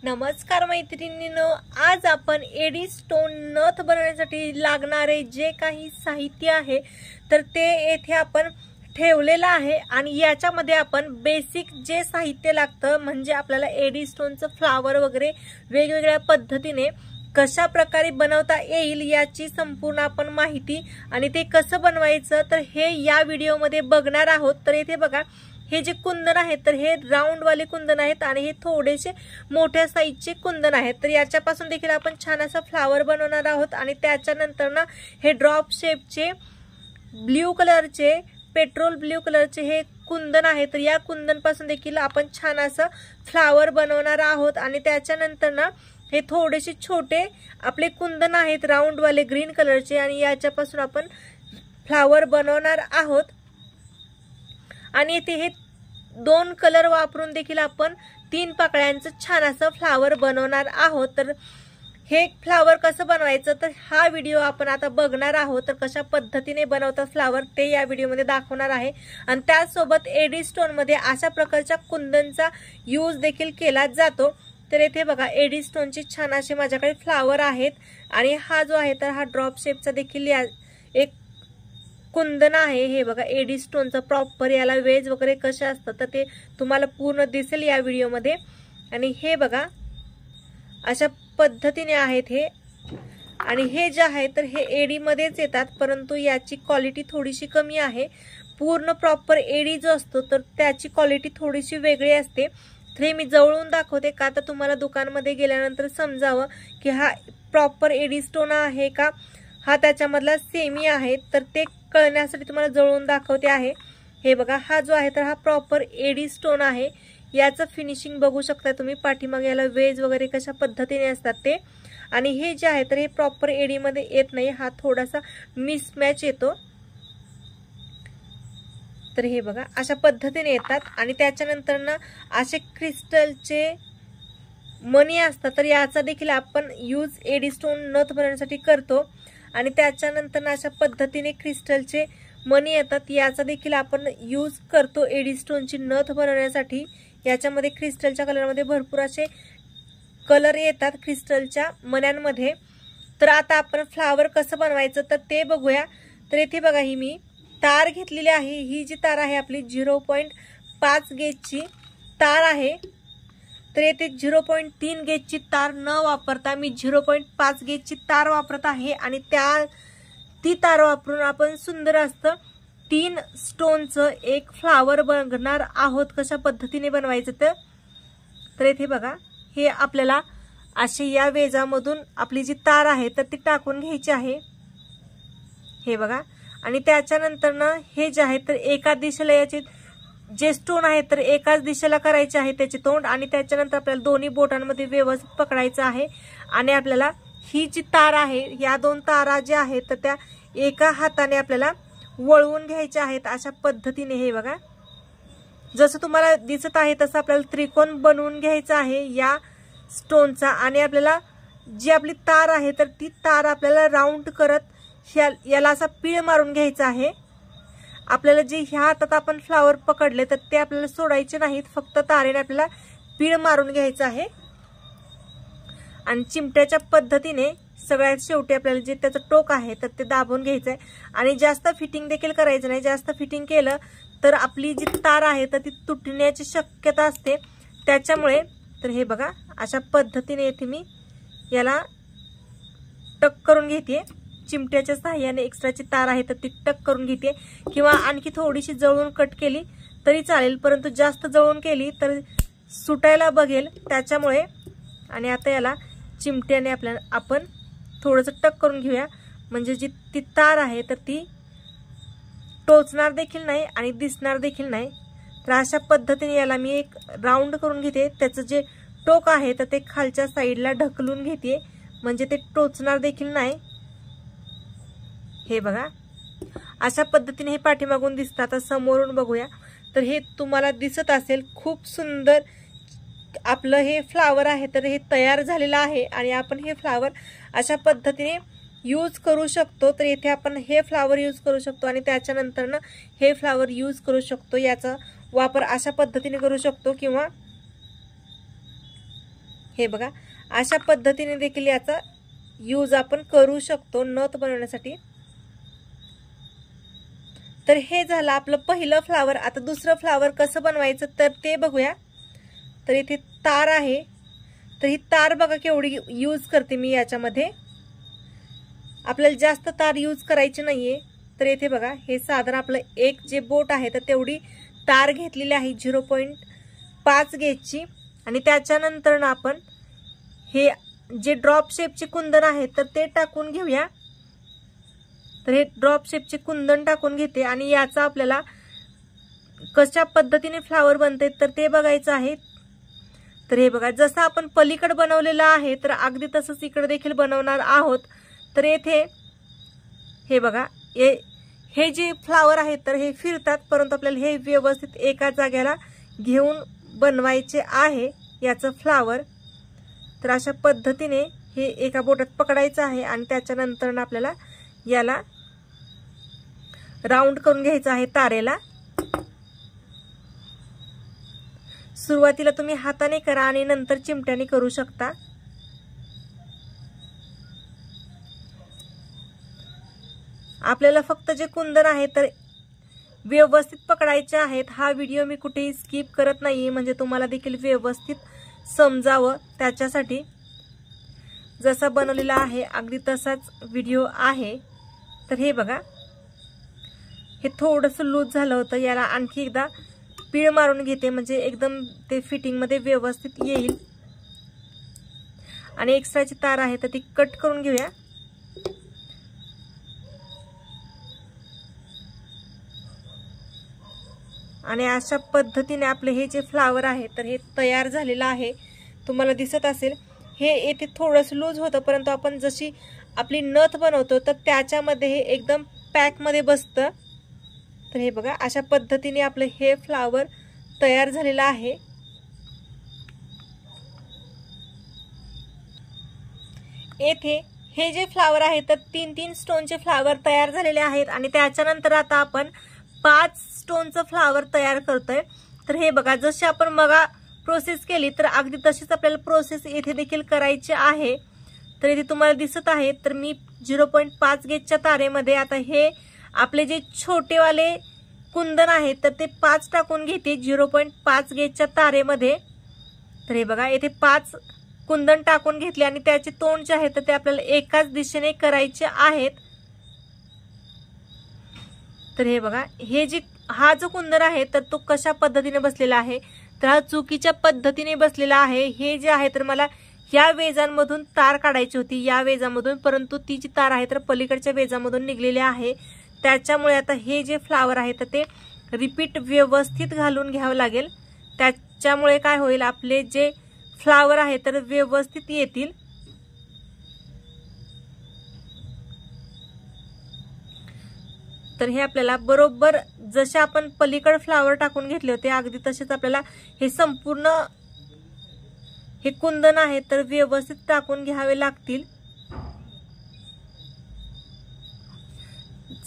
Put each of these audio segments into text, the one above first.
नमस्कार मैत्रिणींनो, आज आपण एडी स्टोन नथ बनवण्यासाठी लागणारे जे काही साहित्य आहे तर ते येथे आपण ठेवलेलं आहे आणि याच्यामध्ये आपण बेसिक जे साहित्य लागतं म्हणजे आपल्याला एडी स्टोनचं फ्लावर वगैरे वेगवेगळ्या पद्धतीने कशा प्रकारे बनवता येईल याची संपूर्ण आपण माहिती आणि ते कसं बनवायचं तर हे या व्हिडिओमध्ये बघणार आहोत। तर इथे बघा, हे जे कुंदन आहेत तर हे राऊंड वाले कुंदन आहेत आणि हे थोडेसे मोठ्या साईजचे कुंदन आहेत। तर याच्यापासून देखील आपण छान असा फ्लावर बनवणार आहोत आणि त्याच्यानंतर ना हे ड्रॉप शेपचे ब्ल्यू कलरचे पेट्रोल ब्ल्यू कलरचे हे कुंदन आहे। तर या कुंदन पासून देखील आपण छान असं फ्लावर बनवणार आहोत आणि त्याच्यानंतर ना हे थोडेसे छोटे आपले कुंदन आहेत राऊंड वाले ग्रीन कलरचे आणि याच्यापासून आपण फ्लावर बनवणार आहोत। आणि इथे हे दोन कलर वापरून देखील आपण 3 पाकळ्यांचं छान असं फ्लावर बनवणार आहोत। तर हे फ्लावर कसं बनवायचं तर हा व्हिडिओ आपण आता बघणार आहोत। तर कशा पद्धतीने बनवतात फ्लावर ते या व्हिडिओमध्ये दाखवणार आहे आणि त्यासोबत एडी स्टोन मध्ये अशा प्रकारच्या कुंदनचा यूज देखील केला जातो। तर इथे बघा, एडी स्टोनचे छान असे माझ्याकडे फ्लावर आहेत आणि हा जो आहे तर हा ड्रॉप शेपचा देखील एक कुंदन आहे। हे बघा, एडी स्टोनचं प्रॉपर याला वेज वगैरे कसे असतात तर ते तुम्हाला पूर्ण दिसेल या व्हिडिओमध्ये। आणि हे बघा अशा पद्धतीने आहेत हे, आणि हे जे आहे तर हे एडी मध्येच येतात परंतु याची क्वालिटी थोडीशी कमी आहे। पूर्ण प्रॉपर एडी जो असतो तर त्याची क्वालिटी थोडीशी वेगळी असते। तर हे मी जवळून दाखवते का तर तुम्हाला दुकानमध्ये गेल्यानंतर समजावं की हा प्रॉपर एडी स्टोन आहे का हा त्याच्यामधला सेमी आहे, तर ते कळण्यासाठी तुम्हाला जवळून दाखवते आहे। हे बघा, हा जो आहे तर हा प्रॉपर एडी स्टोन आहे। याचं फिनिशिंग बघू शकता तुम्ही, पाठीमागे याला वेज वगैरे कशा पद्धतीने असतात ते। आणि हे जे आहे तर हे प्रॉपर एडी मध्ये येत नाही, हा थोडासा मिसमॅच येतो। तर हे बघा अशा पद्धतीने येतात आणि त्याच्यानंतर ना असे क्रिस्टलचे मणी असतात तर याचा देखील आपण यूज एडी स्टोन नथ बनवण्यासाठी करतो। आणि त्याच्यानंतर अशा पद्धतीने क्रिस्टलचे मणी येतात, याचा देखील आपण यूज करतो एडी स्टोनची नथ बनवण्यासाठी। याच्यामध्ये क्रिस्टलच्या कलरमध्ये भरपूर असे कलर येतात क्रिस्टलच्या मण्यांमध्ये। तर आता आपण फ्लावर कसं बनवायचं तर ते बघूया। तर इथे बघा, ही मी तार घेतलेली आहे। ही जी तार आहे आपली 0.5 गेजची तार आहे। तर येथे 0.3 गेजची तार न वापरता मी 0.5 गेजची तार वापरत आहे आणि ती तार वापरून आपण सुंदर असं 3 स्टोनचं एक फ्लावर बनवणार आहोत। कशा पद्धतीने बनवायचं तर इथे बघा, हे आपल्याला असे या वेजामधून आपली जी तार आहे तर ती टाकून घ्यायची आहे। हे बघा, आणि त्याच्यानंतर ना हे जे आहे तर एका दिशेला याचे जे स्टोन आहे तर एकाच दिशेला करायचे आहे त्याचे तोंड, आणि त्याच्यानंतर आपल्याला दोन्ही बोटांमध्ये व्यवस्थित पकडायचं आहे आणि आपल्याला ही जी तार आहे या 2 तारा ज्या आहेत तर त्या एका हाताने आपल्याला वळवून घ्यायच्या आहेत अशा पद्धतीने। हे बघा, जसं तुम्हाला दिसत आहे तसं आपल्याला त्रिकोण बनवून घ्यायचा आहे या स्टोनचा आणि आपल्याला जी आपली तार आहे तर ती तार आपल्याला राऊंड करत याला असा पीळ मारून घ्यायचा आहे। आपल्याला जे ह्या हातात आपण फ्लावर पकडले तर ते आपल्याला सोडायचे नाहीत, फक्त तारेने आपल्याला पीळ मारून घ्यायचं आहे। आणि चिमट्याच्या पद्धतीने सगळ्यात शेवटी आपल्याला जे त्याचं टोक आहे तर ते दाबून घ्यायचं आहे आणि जास्त फिटिंग देखील करायचं नाही। जास्त फिटिंग केलं तर आपली जी तार आहे तर ती तुटण्याची शक्यता असते त्याच्यामुळे। तर हे बघा, अशा पद्धतीने येथे मी याला टक करून घेते चिमट्याच्या सहाय्याने। एक्स्ट्राची तार आहे तर ती टक करून घेते किंवा आणखी थोडीशी जवळून कट केली तरी चालेल, परंतु जास्त जवळून केली तर सुटायला बघेल त्याच्यामुळे। आणि आता याला चिमट्याने आपण थोडंसं टक करून घेऊया म्हणजे जी ती तार आहे तर ती टोचणार देखील नाही आणि दिसणार देखील नाही। तर अशा पद्धतीने याला मी एक राऊंड करून घेते, त्याचं जे टोक आहे तर ते खालच्या साईडला ढकलून घेते म्हणजे ते टोचणार देखील नाही। हे बघा, अशा पद्धतीने हे पाठीमागून दिसतं। आता समोरून बघूया तर हे तुम्हाला दिसत असेल खूप सुंदर आपलं हे फ्लावर आहे तर हे तयार झालेलं आहे आणि आपण हे फ्लावर अशा पद्धतीने यूज करू शकतो। तर इथे आपण हे फ्लावर यूज करू शकतो आणि त्याच्यानंतर ना हे फ्लावर यूज करू शकतो। याचा वापर अशा पद्धतीने करू शकतो किंवा हे बघा अशा पद्धतीने देखील याचा यूज आपण करू शकतो नथ बनवण्यासाठी। तर हे झालं आपलं पहिलं फ्लावर। आता दुसरं फ्लावर कसं बनवायचं तर ते बघूया। तर इथे तार आहे, तर ही तार बघा केवढी यूज करते मी याच्यामध्ये, आपल्याला जास्त तार यूज करायची नाहीये। तर इथे बघा हे साधारण आपलं एक जे बोट आहे तर तेवढी तार घेतलेली आहे 0.5 गेजची। आणि त्याच्यानंतर ना आपण हे जे ड्रॉप शेपचे कुंदन आहे तर ते टाकून घेऊया। तर हे ड्रॉप शेपचे कुंदन टाकून घेते आणि याचा आपल्याला कशा पद्धतीने फ्लावर बनते तर ते बघायचं आहे। तर हे बघा जसं आपण पलीकडे बनवलेलं आहे तर अगदी तसंच इकडे देखील बनवणार आहोत। तर येथे हे बघा हे जे फ्लावर आहे तर हे फिरतात, परंतु आपल्याला हे व्यवस्थित एका जागेला घेऊन बनवायचे आहे याचं फ्लावर। तर अशा पद्धतीने हे एका बोटात पकडायचं आहे आणि त्याच्यानंतर आपल्याला याला राऊंड करून घ्यायचं आहे तारेला। सुरुवातीला तुम्ही हाताने करा आणि नंतर चिमट्याने करू शकता। आपल्याला फक्त जे कुंदन आहे तर व्यवस्थित पकडायचे आहेत। हा व्हिडिओ मी कुठेही स्किप करत नाहीये म्हणजे तुम्हाला देखील व्यवस्थित समजावं, त्याच्यासाठी जसा बनवलेला आहे अगदी तसाच व्हिडिओ आहे। तर हे बघा हे थोडंसं लूज झालं होतं, याला आणखी एकदा पीळ मारून घेते म्हणजे एकदम ते फिटिंग मध्ये व्यवस्थित येईल। आणि एक्स्ट्राची तार आहे तर ती कट करून घेऊया। आणि अशा पद्धतीने आपले हे जे फ्लावर आहे तर हे तयार झालेलं आहे, तुम्हाला दिसत असेल। हे येथे थोडंसं लूज होतं, परंतु आपण जशी आपली नथ बनवतो तर त्याच्यामध्ये हे एकदम पॅक मध्ये बसतं। तर हे बघा अशा पद्धतीने आपलं हे फ्लावर तयार झालेलं आहे। येथे हे जे फ्लावर आहे तर 3-3 स्टोनचे फ्लावर तयार झालेले आहेत आणि त्याच्यानंतर आता आपण 5 स्टोनचं फ्लावर तयार करतोय। तर हे बघा जशी आपण मगा प्रोसेस केली तर अगदी तशीच आपल्याला प्रोसेस येथे देखील करायची आहे। तर इथे तुम्हाला दिसत आहे तर मी 0.5 गेजच्या तारेमध्ये आता हे आपले जे छोटेवाले कुंदन आहेत तर ते 5 टाकून घेते 0.5 गेजच्या तारेमध्ये। तर हे बघा येथे 5 कुंदन टाकून घेतले आणि त्याचे तोंड जे आहेत तर ते आपल्याला एकाच दिशेने करायचे आहेत। तर हे बघा हा जो कुंदन आहे तर तो कशा पद्धतीने बसलेला आहे तर हा चुकीच्या पद्धतीने बसलेला आहे। हे जे आहे तर मला या वेजांमधून तार काढायची होती या वेजामधून, परंतु ती जी तार आहे तर पलीकडच्या वेजामधून निघलेली आहे। त्याच्यामुळे आता हे जे फ्लावर आहे तर ते रिपीट व्यवस्थित घालून घ्यावं लागेल। त्याच्यामुळे काय होईल आपले जे फ्लावर आहे तर व्यवस्थित येतील। तर हे आपल्याला बरोबर जसे आपण पलीकडे फ्लावर टाकून घेतले होते अगदी तसेच आपल्याला हे संपूर्ण हे कुंदन आहे तर व्यवस्थित टाकून घ्यावे लागतील।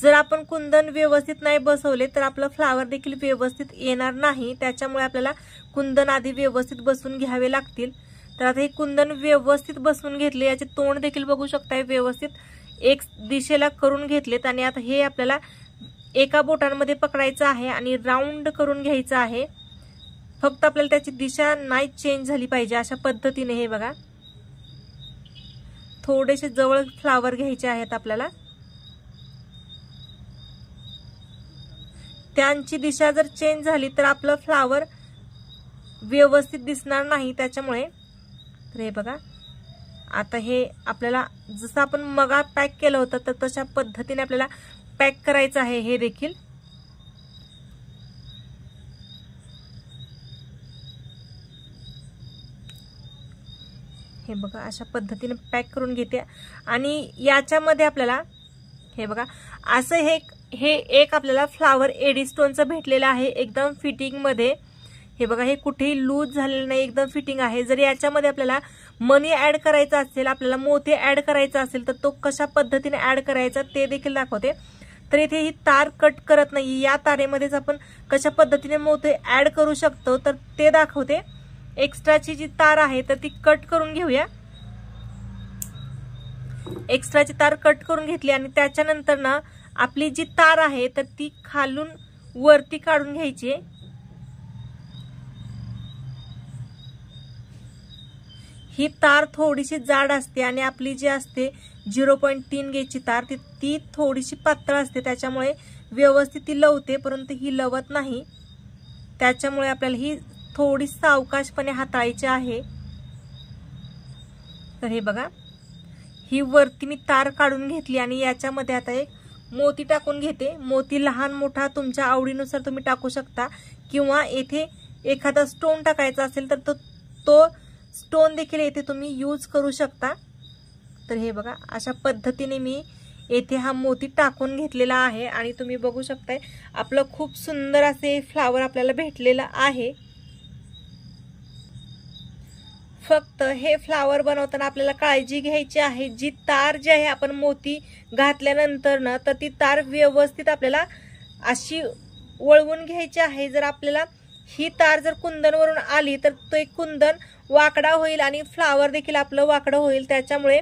जर आपण कुंदन व्यवस्थित नाही बसवले तर आपलं फ्लावर देखील व्यवस्थित येणार नाही, त्याच्यामुळे आपल्याला कुंदन आधी व्यवस्थित बसवून घ्यावे लागतील। तर आता हे कुंदन व्यवस्थित बसवून घेतले, याचे तोंड देखील बघू शकताय व्यवस्थित एक दिशेला करून घेतलेत। आणि आता हे आपल्याला एका बोटांमध्ये पकडायचं आहे आणि राऊंड करून घ्यायचं आहे। फक्त आपल्याला त्याची दिशा नाही चेंज झाली पाहिजे अशा पद्धतीने। हे बघा थोडेसे जवळ फ्लावर घ्यायचे आहेत आपल्याला, त्यांची दिशा जर चेंज झाली तर आपलं फ्लावर व्यवस्थित दिसणार नाही त्याच्यामुळे। तर हे बघा आता हे आपल्याला जसं आपण मगा पॅक केलं होतं तर तशा पद्धतीने आपल्याला पॅक करायचं आहे हे देखील। हे बघा अशा पद्धतीने पॅक करून घेते आणि याच्यामध्ये आपल्याला हे बघा असं हे एक आपल्याला फ्लावर एडी स्टोनचं भेटलेलं आहे एकदम फिटिंग मध्ये। हे बघा हे कुठेही लूज झालेलं नाही, एकदम फिटिंग आहे। जर याच्यामध्ये आपल्याला मनी ऍड करायचा असेल, आपल्याला मोती ऍड करायचा असेल तर तो कशा पद्धतीने ऍड करायचा ते देखील दाखवते। तर इथे ही तार कट करत नाही, या तारेमध्येच आपण कशा पद्धतीने मोती ऍड करू शकतो तर ते दाखवते। एक्स्ट्राची जी तार आहे तर ती कट करून घेऊया। एक्स्ट्राची तार कट करून घेतली आणि त्याच्यानंतर ना आपली जी तार आहे तर ती खालून वरती काढून घ्यायची। ही तार थोडीशी जाड असते आणि आपली जी असते 0.3 गेजची तार ती थोडीशी पातळ असते, त्याच्यामुळे व्यवस्थित ती लवते, परंतु ही लवत नाही। त्याच्यामुळे आपल्याला ही थोडी सावकाशपणे हाताळायची आहे। तर हे बघा, ही वरती मी तार काढून घेतली आणि याच्यामध्ये आता एक मोती टाकून घेते। मोती लहान मोठा तुमच्या आवडीनुसार तुम्ही टाकू शकता, किंवा येथे एखादा स्टोन टाकायचा असेल तर तो स्टोन देखील येथे तुम्ही यूज करू शकता। तर हे बघा, अशा पद्धतीने मी येथे हा मोती टाकून घेतलेला आहे आणि तुम्ही बघू शकताय आपलं खूप सुंदर असे फ्लावर आपल्याला भेटलेलं आहे। फक्त हे फ्लावर बनवताना आपल्याला काळजी घ्यायची आहे, जी तार जी आहे आपण मोती घातल्यानंतर ना तर ती तार व्यवस्थित आपल्याला अशी वळवून घ्यायची आहे। जर आपल्याला ही तार जर कुंदनवरून आली तर तो एक कुंदन वाकडा होईल आणि फ्लावर देखील आपलं वाकडं होईल, त्याच्यामुळे।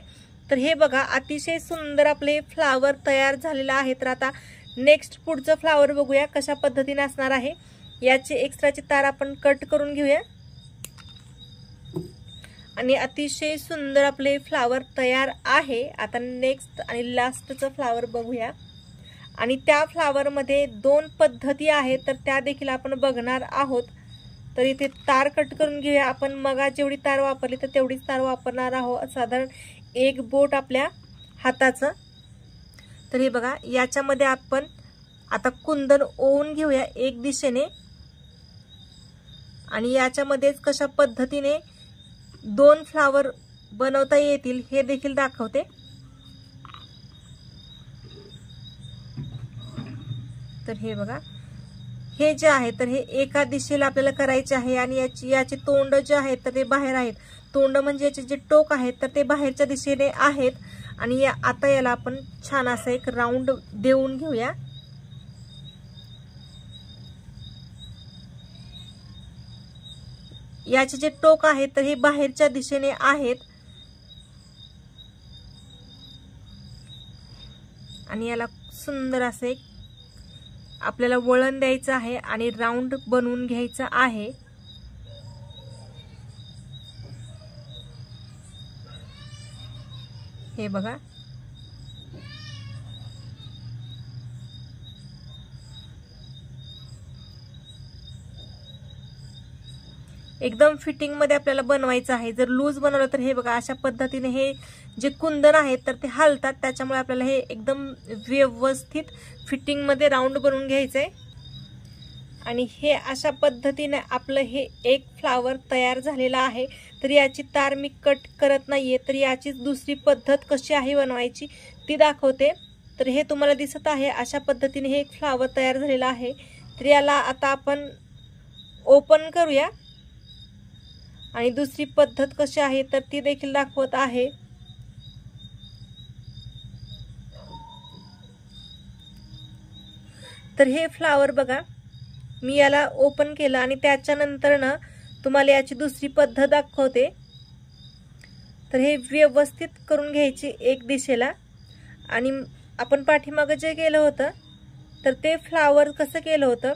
तर हे बघा, अतिशय सुंदर आपले फ्लावर तयार झालेला आहे। तर आता नेक्स्ट पुढचं फ्लावर बघूया कशा पद्धतीने असणार आहे। याची एक्स्ट्राची तार आपण कट करून घेऊया आणि अतिशय सुंदर आपले फ्लावर तयार आहे। आता नेक्स्ट आणि लास्टचं फ्लावर बघूया आणि त्या फ्लावरमध्ये 2 पद्धती आहेत तर त्या देखील आपण बघणार आहोत। तर इथे तार कट करून घेऊया आपण। मगा जेवढी तार वापरली तर तेवढीच तार वापरणार आहोत, साधारण 1 बोट आपल्या हाताचं। तर हे बघा, याच्यामध्ये आपण आता कुंदन ओवून घेऊया एक दिशेने आणि याच्यामध्येच कशा पद्धतीने 2 फ्लावर बनवता येतील हे देखील दाखवते। तर हे बघा, हे जे आहे तर हे एका दिशेला आपल्याला करायचे आहे आणि याचे तोंड जे आहेत तर ते बाहेर आहेत। तोंड म्हणजे याचे जे टोक आहेत तर ते बाहेरच्या दिशेने आहेत आणि आता याला आपण छान असा एक राऊंड देऊन घेऊया। याचे जे टोक आहेत तर हे बाहेरच्या दिशेने आहेत आणि याला सुंदर असे एक आपल्याला वळण द्यायचं आहे आणि राऊंड बनवून घ्यायचं आहे। हे बघा, एकदम फिटिंग मध्ये आपल्याला बनवायचं आहे। जर लूज बनवलं तर हे बघा, अशा पद्धतीने हे जे कुंदन आहेत तर ते हलतात, त्याच्यामुळे आपल्याला हे एकदम व्यवस्थित फिटिंग मध्ये राऊंड बनवून घ्यायचंय। आणि हे अशा पद्धतीने आपलं हे एक फ्लावर तयार झालेला आहे। तर याची तार मी कट करत नाहीये, तर याची दुसरी पद्धत कशी आहे बनवायची ती दाखवते। तर हे तुम्हाला दिसत आहे, अशा पद्धतीने हे एक फ्लावर तयार झालेला आहे। तर याला आता आपण ओपन करूया आणि दुसरी पद्धत कशी आहे तर ती देखील दाखवत आहे। तर हे फ्लावर बघा, मी याला ओपन केलं आणि त्याच्यानंतर ना तुम्हाला याची दुसरी पद्धत दाखवते। तर हे व्यवस्थित करून घ्यायची एक दिशेला आणि आपण पाठीमागे जे केलं होतं तर ते फ्लावर कसं केलं होतं,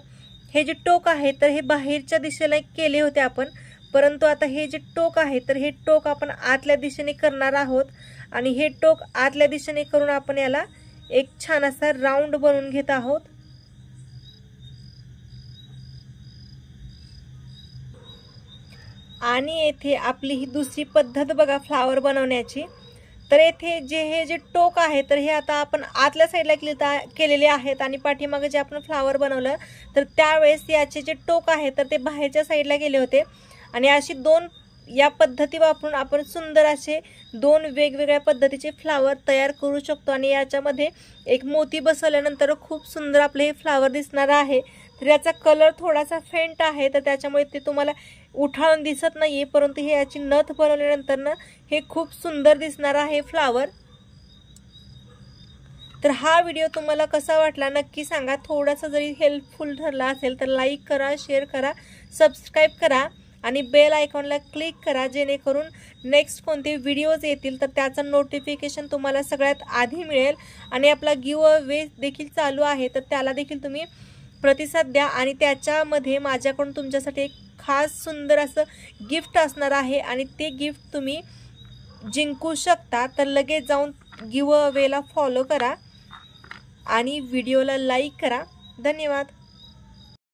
हे जे टोक आहे तर हे बाहेरच्या दिशेला केले होते आपण, परंतु आता हे जे टोक आहे तर हे टोक आपण आतल्या दिशेने करणार आहोत आणि हे टोक आतल्या दिशेने करून आपण याला एक छान असा राऊंड बनवून घेत आहोत। आणि येथे आपली ही दुसरी पद्धत बघा फ्लावर बनवण्याची। तर येथे हे जे टोक आहे तर हे आता आपण आतल्या साईडला केलेले आहेत आणि पाठीमागे जे आपण फ्लावर बनवलं तर त्यावेळेस याचे जे टोक आहे तर ते बाहेरच्या साईडला गेले होते आणि अशी 2 या पद्धती वापरून आपण सुंदर असे 2 वेगवेगळ्या पद्धतीचे फ्लावर तयार करू शकतो आणि याच्यामध्ये एक मोती बसवल्यानंतर खूप सुंदर आपले हे फ्लावर दिसणार आहे। तर याचा कलर थोडासा फेंट आहे तर त्याच्यामुळे ते तुम्हाला उठाळून दिसत नाहीये, परंतु हे याची नथ बनवल्यानंतर ना हे खूप सुंदर दिसणार आहे फ्लावर। तर हा व्हिडिओ तुम्हाला कसा वाटला नक्की सांगा। थोडासा जरी हेल्पफुल ठरला असेल तर लाईक करा, शेअर करा, सबस्क्राइब करा आणि बेल आयकॉनला क्लिक करा, जेणेकरून नेक्स्ट कोणते व्हिडिओज येतील तर त्याचं नोटिफिकेशन तुम्हाला सगळ्यात आधी मिळेल. आणि आपला गिव्ह अवे देखील चालू आहे, तर त्याला देखील तुम्ही प्रतिसाद द्या. आणि त्याच्यामध्ये माझ्याकडून तुमच्यासाठी एक खास सुंदर असं गिफ्ट असणार आहे आणि ते गिफ्ट तुम्ही जिंकू शकता. तर लगेच जाऊन गिव्ह अवेला फॉलो करा आणि व्हिडिओला लाईक करा. धन्यवाद.